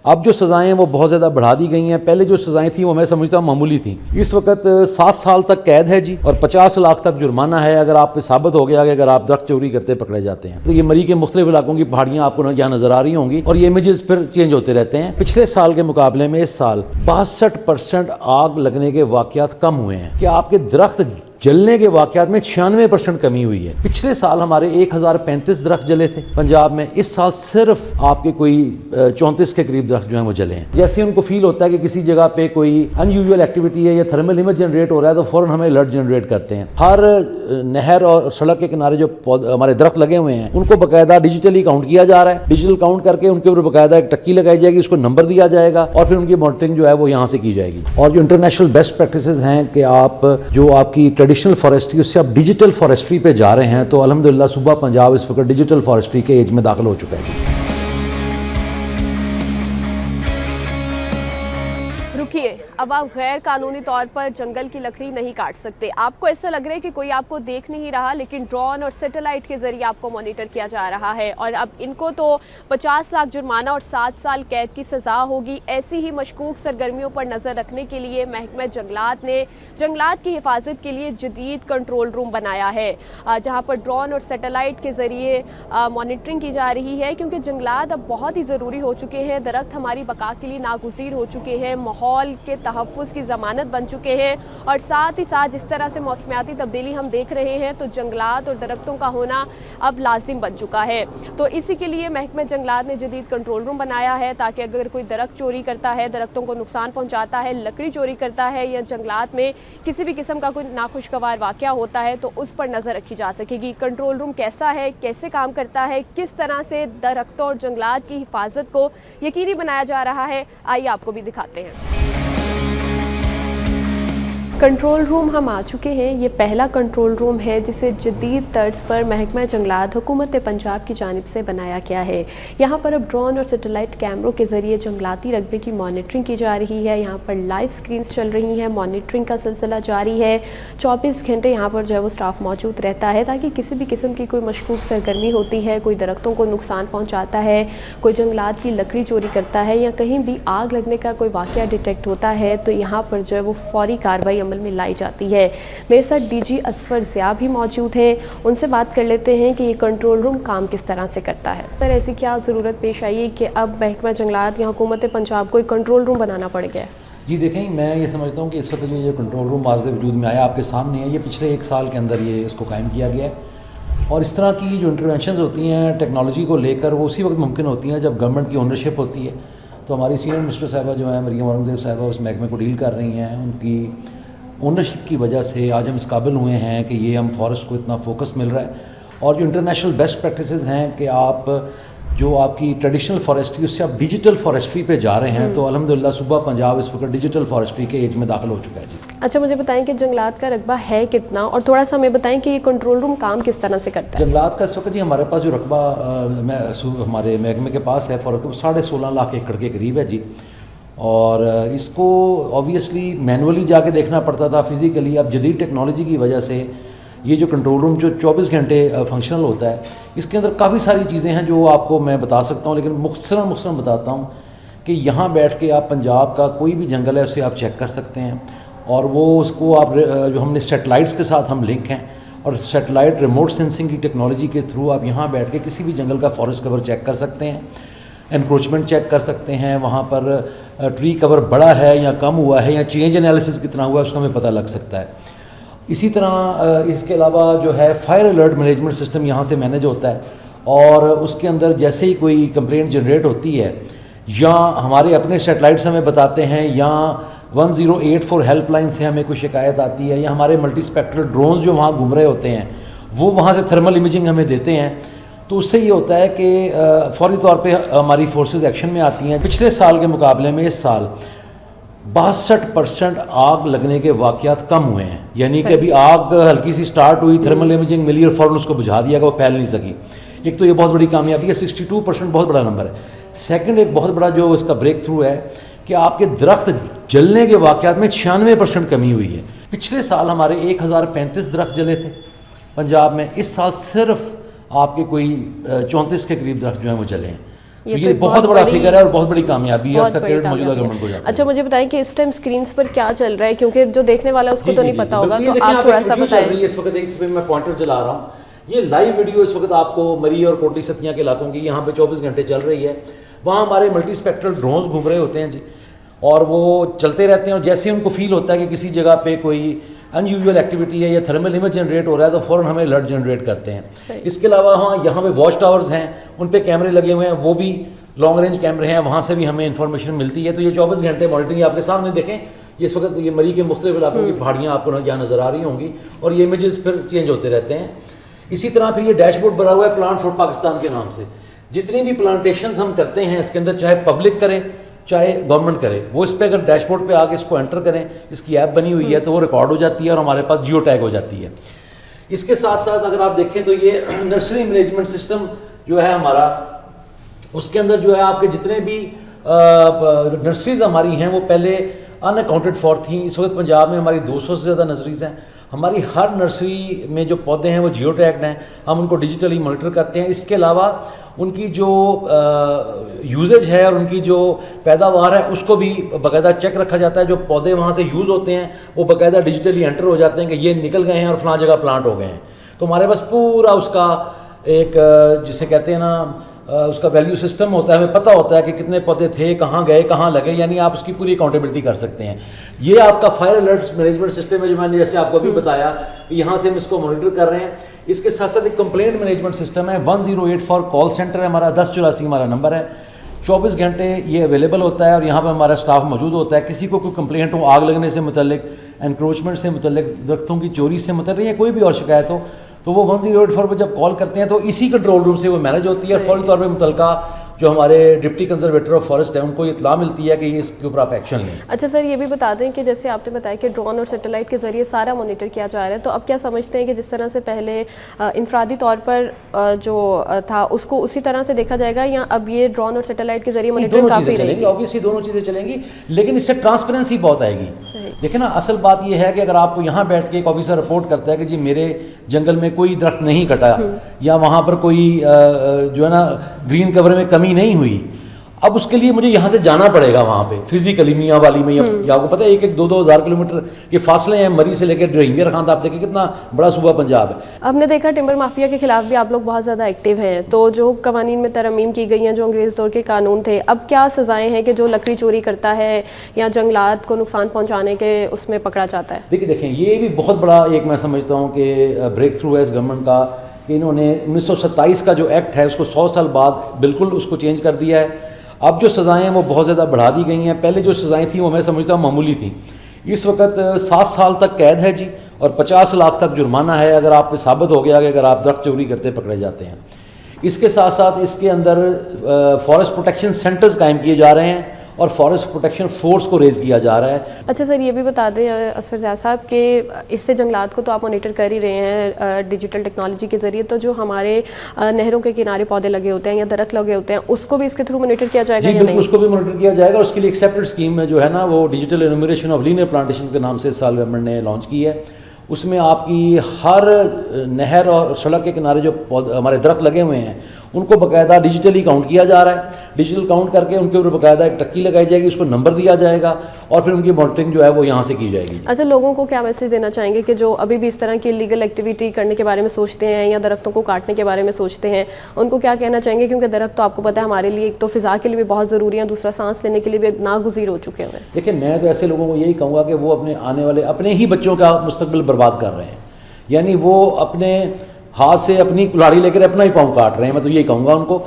अब जो सज़ाएं वो बहुत ज़्यादा बढ़ा दी गई हैं। पहले जो सज़ाएं थी वो मैं समझता हूँ मामूली थी। इस वक्त 7 साल तक कैद है जी, और 50 लाख तक जुर्माना है अगर आप पे साबित हो गया कि अगर आप दरख्त चोरी करते पकड़े जाते हैं। तो ये मरी के मुख्तलिफ इलाकों की पहाड़ियाँ आपको यहाँ नजर आ रही होंगी, और ये इमेजेस फिर चेंज होते रहते हैं। पिछले साल के मुकाबले में इस साल 62% आग लगने के वाकयात कम हुए हैं। कि आपके दरख्त जलने के वाकयात में 96% कमी हुई है। पिछले साल हमारे 1035 दरख्त जले थे पंजाब में, इस साल सिर्फ आपके कोई 34 के करीब दरख्त जो हैं वो जले हैं। जैसे उनको फील होता है कि किसी जगह पे कोई अनयूजुअल एक्टिविटी है या थर्मल इमेज जनरेट हो रहा है तो फ़ौरन हमें अलर्ट जनरेट करते हैं। हर नहर और सड़क के किनारे जो हमारे दरख्त लगे हुए हैं उनको बाकायदा डिजिटली काउंट किया जा रहा है। डिजिटल काउंट करके उनके ऊपर बाकायदा एक टक्की लगाई जाएगी, उसको नंबर दिया जाएगा और फिर उनकी मॉनिटरिंग जो है वो यहाँ से की जाएगी। और जो इंटरनेशनल बेस्ट प्रैक्टिसेस हैं कि आप जो आपकी ट्रेडिशनल फॉरेस्ट्री उससे आप डिजिटल फॉरेस्ट्री पे जा रहे हैं, तो अल्हम्दुलिल्लाह सूबा पंजाब इस वक्त डिजिटल फॉरेस्ट्री के एज में दाखिल हो चुका है। रुकिए, अब आप गैर कानूनी तौर पर जंगल की लकड़ी नहीं काट सकते। आपको ऐसा लग रहा है कि कोई आपको देख नहीं रहा, लेकिन ड्रोन और सैटेलाइट के जरिए आपको मॉनिटर किया जा रहा है। और अब इनको तो 50 लाख जुर्माना और 7 साल कैद की सज़ा होगी। ऐसी ही मशकूक सरगर्मियों पर नज़र रखने के लिए महकमा जंगलात ने जंगलात की हिफाजत के लिए जदीद कंट्रोल रूम बनाया है, जहाँ पर ड्रोन और सैटेलाइट के ज़रिए मॉनिटरिंग की जा रही है। क्योंकि जंगलात अब बहुत ही ज़रूरी हो चुके हैं, दरख्त हमारी बका के लिए नागुज़ीर हो चुके हैं, माहौल के तहफ़्फ़ुज़ की ज़मानत बन चुके हैं। और साथ ही साथ जिस तरह से मौसमियाती तब्दीली हम देख रहे हैं, तो जंगलात और दरख्तों का होना अब लाजिम बन चुका है। तो इसी के लिए महकमा जंगलात ने जदीद कंट्रोल रूम बनाया है, ताकि अगर कोई दरख्त चोरी करता है, दरख्तों को नुकसान पहुँचाता है, लकड़ी चोरी करता है या जंगलात में किसी भी किस्म का कोई नाखुशगवार वाक़या होता है तो उस पर नज़र रखी जा सकेगी। कंट्रोल रूम कैसा है, कैसे काम करता है, किस तरह से दरख्तों और जंगलात की हिफाजत को यकीनी बनाया जा रहा है, आइए आपको भी दिखाते हैं। कंट्रोल रूम हम आ चुके हैं। ये पहला कंट्रोल रूम है जिसे जदीद तर्ज पर महकमा जंगलात हुकूमत पंजाब की जानिब से बनाया गया है। यहाँ पर अब ड्रोन और सैटेलाइट कैमरों के ज़रिए जंगलाती रकबे की मॉनिटरिंग की जा रही है। यहाँ पर लाइव स्क्रीन्स चल रही हैं, मॉनिटरिंग का सिलसिला जारी है। 24 घंटे यहाँ पर जो है वो स्टाफ मौजूद रहता है, ताकि किसी भी किस्म की कोई मशकूक सरगर्मी होती है, कोई दरख्तों को नुकसान पहुँचाता है, कोई जंगलात की लकड़ी चोरी करता है या कहीं भी आग लगने का कोई वाक़या डिटेक्ट होता है, तो यहाँ पर जो है वो फौरी कार्रवाई अमल में लाई जाती है। मेरे साथ डीजी असफर ज़िया भी मौजूद हैं, उनसे बात कर लेते हैं कि ये कंट्रोल रूम काम किस तरह से करता है। सर, ऐसी क्या ज़रूरत पेश आई है कि अब महकमा जंगलात या हुकूमत पंजाब को एक कंट्रोल रूम बनाना पड़ गया है? जी देखें, मैं ये समझता हूँ कि इस वक्त जो कंट्रोल रूम आज वजूद में आया आपके सामने है, ये पिछले 1 साल के अंदर ये इसको कायम किया गया है। और इस तरह की जो इंटरवेंशन होती हैं टेक्नोलॉजी को लेकर, वो उसी वक्त मुमकिन होती हैं जब गवर्नमेंट की ओनरशिप होती है। तो हमारी सीनियर मिनिस्टर साहिबा जो है मरियम औरंगज़ेब साहिबा उस महकमे को डील कर रही हैं। उनकी ओनरशिप की वजह से आज हम इस काबिल हुए हैं कि ये हम फॉरेस्ट को इतना फोकस मिल रहा है। और जो इंटरनेशनल बेस्ट प्रैक्टिसेस हैं कि आप जो आपकी ट्रेडिशनल फॉरेस्ट्री उससे आप डिजिटल फॉरेस्ट्री पे जा रहे हैं, तो अल्हम्दुलिल्लाह सूबा पंजाब इस वक्त डिजिटल फॉरेस्ट्री के एज में दाखिल हो चुका है जी। अच्छा, मुझे बताएं कि जंगलात का रकबा है कितना, और थोड़ा सा हमें बताएं कि ये कंट्रोल रूम काम किस तरह से करता है। जंगलात का इस वक्त जी हमारे पास जो रकबा हमारे महकमे के पास है 16.5 लाख एकड़ के करीब है जी। और इसको ऑब्वियसली मैनुअली जाके देखना पड़ता था, फिज़िकली। अब जदीद टेक्नोलॉजी की वजह से ये जो कंट्रोल रूम जो 24 घंटे फंक्शनल होता है, इसके अंदर काफ़ी सारी चीज़ें हैं जो आपको मैं बता सकता हूँ, लेकिन मुख्तसरन बताता हूँ कि यहाँ बैठ के आप पंजाब का कोई भी जंगल है उसे आप चेक कर सकते हैं। और वो उसको आप जो हमने सैटेलाइट्स के साथ हम लिंक हैं, और सैटेलाइट रिमोट सेंसिंग की टेक्नोलॉजी के थ्रू आप यहाँ बैठ के किसी भी जंगल का फॉरेस्ट कवर चेक कर सकते हैं, एनक्रोचमेंट चेक कर सकते हैं, वहाँ पर ट्री कवर बड़ा है या कम हुआ है या चेंज एनालिसिस कितना हुआ है उसका हमें पता लग सकता है। इसी तरह इसके अलावा जो है फायर अलर्ट मैनेजमेंट सिस्टम यहाँ से मैनेज होता है। और उसके अंदर जैसे ही कोई कंप्लेंट जनरेट होती है, या हमारे अपने सैटेलाइट्स हमें बताते हैं, या 1084 हेल्पलाइन से हमें कोई शिकायत आती है, या हमारे मल्टी स्पेक्ट्रल ड्रोन्स जो वहाँ घूम रहे होते हैं वो वहाँ से थर्मल इमेजिंग हमें देते हैं। तो उससे ये होता है कि फौरी तौर पे हमारी फोर्सेस एक्शन में आती हैं। पिछले साल के मुकाबले में इस साल 62% आग लगने के वाक़यात कम हुए हैं। यानी कि अभी आग हल्की सी स्टार्ट हुई, थर्मल इमेजिंग मिली और फ़ौरन उसको बुझा दिया गया, वो फैल नहीं सकी। एक तो ये बहुत बड़ी कामयाबी है, 62% बहुत बड़ा नंबर है। सेकंड, एक बहुत बड़ा जो इसका ब्रेक थ्रू है कि आपके दरख्त जलने के वाक़यात में 96% कमी हुई है। पिछले साल हमारे 1035 दरख्त जले थे पंजाब में, इस साल सिर्फ आपके कोई 34 के करीब दरख्त जो हैं वो जले हैं। ये बहुत बड़ा फिगर है और बहुत बड़ी कामयाबी है आपका क्रेडिट मौजूदा गवर्नमेंट को जाता है। अच्छा, मुझे बताएं कि इस टाइम स्क्रीन्स पर क्या चल रहा है, क्योंकि जो देखने वाला है उसको तो नहीं पता होगा, तो आप थोड़ा सा बताएं। इस वक्त एक मैं पॉइंटर चला रहा हूँ, ये लाइव वीडियो इस वक्त आपको मरी और कोटली सतिया के इलाकों की यहाँ पे 24 घंटे चल रही है। वहाँ हमारे मल्टी स्पेक्ट्रल ड्रोन्स घूम रहे होते हैं जी, और वो चलते रहते हैं, और जैसे उनको फील होता है कि किसी जगह पे कोई अनयूजुअल एक्टिविटी है या थर्मल इमेज जनरेट हो रहा है तो फ़ौरन हमें अलर्ट जनरेट करते हैं। इसके अलावा हाँ, यहाँ पे वॉच टावर्स हैं, उन पे कैमरे लगे हुए हैं, वो भी लॉन्ग रेंज कैमरे हैं, वहाँ से भी हमें इन्फॉर्मेशन मिलती है। तो ये 24 घंटे मॉनिटरिंग आपके सामने देखें, ये इस वक्त ये मरी के मुख्तलिफ इलाकों की पहाड़ियाँ आपको यहाँ नज़र आ रही होंगी, और ये इमेजेस फिर चेंज होते रहते हैं। इसी तरह फिर ये डैशबोर्ड बना हुआ है प्लांट फॉर पाकिस्तान के नाम से। जितनी भी प्लांटेशंस हम करते हैं इसके अंदर, चाहे पब्लिक करे चाहे गवर्नमेंट करे, वो इस पर अगर डैशबोर्ड पे आके इसको एंटर करें, इसकी ऐप बनी हुई है तो वो रिकॉर्ड हो जाती है और हमारे पास जियो टैग हो जाती है। इसके साथ साथ अगर आप देखें तो ये नर्सरी मैनेजमेंट सिस्टम जो है हमारा, उसके अंदर जो है आपके जितने भी नर्सरीज हमारी हैं वो पहले अनअकाउंटेड फॉर थी। इस वक्त पंजाब में हमारी 200 से ज़्यादा नर्सरीज हैं। हमारी हर नर्सरी में जो पौधे हैं वो जियो टैग्ड हैं, हम उनको डिजिटली मॉनिटर करते हैं। इसके अलावा उनकी जो यूजेज है और उनकी जो पैदावार है उसको भी बाकायदा चेक रखा जाता है। जो पौधे वहाँ से यूज़ होते हैं वो बाकायदा डिजिटली एंटर हो जाते हैं कि ये निकल गए हैं और फलां जगह प्लांट हो गए हैं। तो हमारे पास पूरा उसका एक जिसे कहते हैं ना उसका वैल्यू सिस्टम होता है, हमें पता होता है कि कितने पौधे थे, कहाँ गए, कहाँ लगे, यानी आप उसकी पूरी अकाउंटेबिलिटी कर सकते हैं। ये आपका फायर अलर्ट्स मैनेजमेंट सिस्टम है जो मैंने जैसे आपको अभी बताया, यहाँ से हम इसको मॉनिटर कर रहे हैं। इसके साथ साथ एक कंप्लेंट मैनेजमेंट सिस्टम है, 108 फॉर कॉल सेंटर है हमारा, 1084 हमारा नंबर है, 24 घंटे ये अवेलेबल होता है और यहाँ पर हमारा स्टाफ मौजूद होता है। किसी को कोई कंप्लेंट हो आग लगने से मुतल्लिक, एनक्रोचमेंट से मुतल्लिक, दरख्तों की चोरी से मुतल्लिक, या कोई भी और शिकायत हो तो वो 108 पर जब कॉल करते हैं तो इसी कंट्रोल रूम से वो मैनेज होती है। फौरी तौर पे मुतलका जो हमारे डिप्टी कंजर्वेटर ऑफ फॉरेस्ट है उनको इत्तला मिलती है कि ये इसके ऊपर आप एक्शन लें। अच्छा सर, ये भी बता दें कि जैसे आपने बताया कि ड्रोन और सैटेलाइट के जरिए सारा मॉनिटर किया जा रहा है, तो अब क्या समझते हैं कि जिस तरह से पहले इंफरादी तौर पर जो था उसको उसी तरह से देखा जाएगा, या अब ये ड्रोन और सैटेलाइट के जरिए मॉनिटरिंग काफ़ी रहेगी? ऑब्वियसली दोनों चीज़ें चलेंगी, लेकिन इससे ट्रांसपेरेंसी बहुत आएगी। देखिए ना, असल बात यह है कि अगर आपको यहाँ बैठ के एक ऑफिसर रिपोर्ट करता है कि जी मेरे जंगल में कोई दरख्त नहीं कटा या वहाँ पर कोई जो है ना ग्रीन कवर में कमी नहीं हुई, अब उसके लिए मुझे यहाँ से जाना पड़ेगा वहाँ पे फिजिकली मियाँ वाली में, या आपको पता है 1-2 हज़ार किलोमीटर के फासले हैं मरी से लेकर ड्रीमियर खान। आप देखिए कितना बड़ा सूबा पंजाब है। हमने देखा टिम्बर माफिया के खिलाफ भी आप लोग बहुत ज़्यादा एक्टिव हैं, तो जो कवानीन में तरमीम की गई हैं, जो अंग्रेज़ दौर के कानून थे, अब क्या सज़ाएं हैं कि जो लकड़ी चोरी करता है या जंगलात को नुकसान पहुँचाने के उसमें पकड़ा जाता है? देखें ये भी बहुत बड़ा एक मैं समझता हूँ कि ब्रेक थ्रू है इस गवर्नमेंट का कि इन्होंने 1927 का जो एक्ट है उसको 100 साल बाद बिल्कुल उसको चेंज कर दिया है। अब जो सज़ाएं हैं वो बहुत ज़्यादा बढ़ा दी गई हैं। पहले जो सज़ाएं थी वो मैं समझता हूँ मामूली थी। इस वक्त 7 साल तक कैद है जी, और 50 लाख तक जुर्माना है अगर आप पे साबित हो गया कि अगर आप दरख्त चोरी करते पकड़े जाते हैं। इसके साथ साथ इसके अंदर फॉरेस्ट प्रोटेक्शन सेंटर्स कायम किए जा रहे हैं और फॉरेस्ट प्रोटेक्शन फोर्स को रेज़ किया जा रहा है। अच्छा सर, ये भी बता दें असफर ज़िया साहब कि इससे जंगलात को तो आप मॉनिटर कर ही रहे हैं डिजिटल टेक्नोलॉजी के ज़रिए, तो जो हमारे नहरों के किनारे पौधे लगे होते हैं या दरख्त लगे होते हैं उसको भी इसके थ्रू मॉनिटर किया जाएगा? जी बिल्कुल, उसको भी मॉनिटर किया जाएगा। उसके लिए एक सेपरेट स्कीम में जो है ना वो digital enumeration of linear plantation के नाम से इस साल गवर्नमेंट ने लॉन्च की है। उसमें आपकी हर नहर और सड़क के किनारे जो हमारे दरख्त लगे हुए हैं उनको बाकायदा डिजिटली काउंट किया जा रहा है। डिजिटल काउंट करके उनके ऊपर बाकायदा एक टक्की लगाई जाएगी, उसको नंबर दिया जाएगा और फिर उनकी मॉनिटरिंग जो है वो यहाँ से की जाएगी। अच्छा, लोगों को क्या मैसेज देना चाहेंगे कि जो अभी भी इस तरह की इलीगल एक्टिविटी करने के बारे में सोचते हैं या दरख्तों को काटने के बारे में सोचते हैं, उनको क्या कहना चाहेंगे? क्योंकि दरख्त तो आपको पता है हमारे लिए एक तो फ़िज़ा के लिए भी बहुत ज़रूरी है, दूसरा सांस लेने के लिए भी नागुज़ीर हो चुके हैं। देखिए, मैं तो ऐसे लोगों को यही कहूँगा कि वो अपने आने वाले अपने ही बच्चों का मुस्तकबिल बर्बाद कर रहे हैं, यानी वो अपने हाथ से अपनी कुल्हाड़ी लेकर अपना ही पाँव काट रहे हैं। मैं तो यही कहूँगा उनको,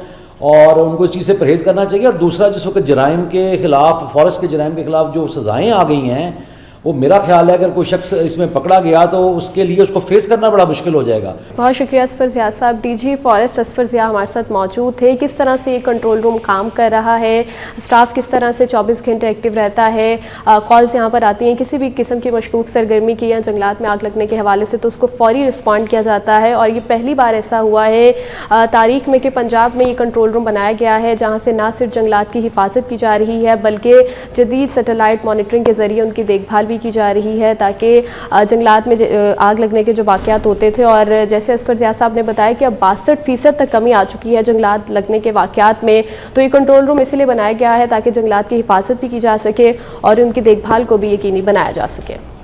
और उनको इस चीज़ से परहेज़ करना चाहिए। और दूसरा, जिस वक्त जराइम के ख़िलाफ़, फॉरेस्ट के जराइम के ख़िलाफ़ जो सज़ाएँ आ गई हैं, वो मेरा ख्याल है अगर कोई शख्स इसमें पकड़ा गया तो उसके लिए उसको फेस करना बड़ा मुश्किल हो जाएगा। बहुत शुक्रिया असफर ज़िया साहब। डीजी फॉरेस्ट असफर ज़िया हमारे साथ मौजूद थे। किस तरह से ये कंट्रोल रूम काम कर रहा है, स्टाफ किस तरह से 24 घंटे एक्टिव रहता है, कॉल्स यहाँ पर आती हैं किसी भी किस्म की मशकूक सरगर्मी की या जंगलात में आग लगने के हवाले से, तो उसको फौरी रिस्पॉन्ड किया जाता है। और ये पहली बार ऐसा हुआ है तारीख में कि पंजाब में ये कंट्रोल रूम बनाया गया है जहाँ से ना सिर्फ जंगलात की हिफाजत की जा रही है बल्कि जदीद सैटेलाइट मॉनिटरिंग के ज़रिए उनकी देखभाल भी की जा रही है ताकि जंगलात में आग लगने के जो वाक़यात होते थे, और जैसे असफर ज़िया साहब ने बताया कि अब 62% तक कमी आ चुकी है जंगलात लगने के वाक़यात में। तो ये कंट्रोल रूम इसलिए बनाया गया है ताकि जंगलात की हिफाजत भी की जा सके और उनकी देखभाल को भी यकीनी बनाया जा सके।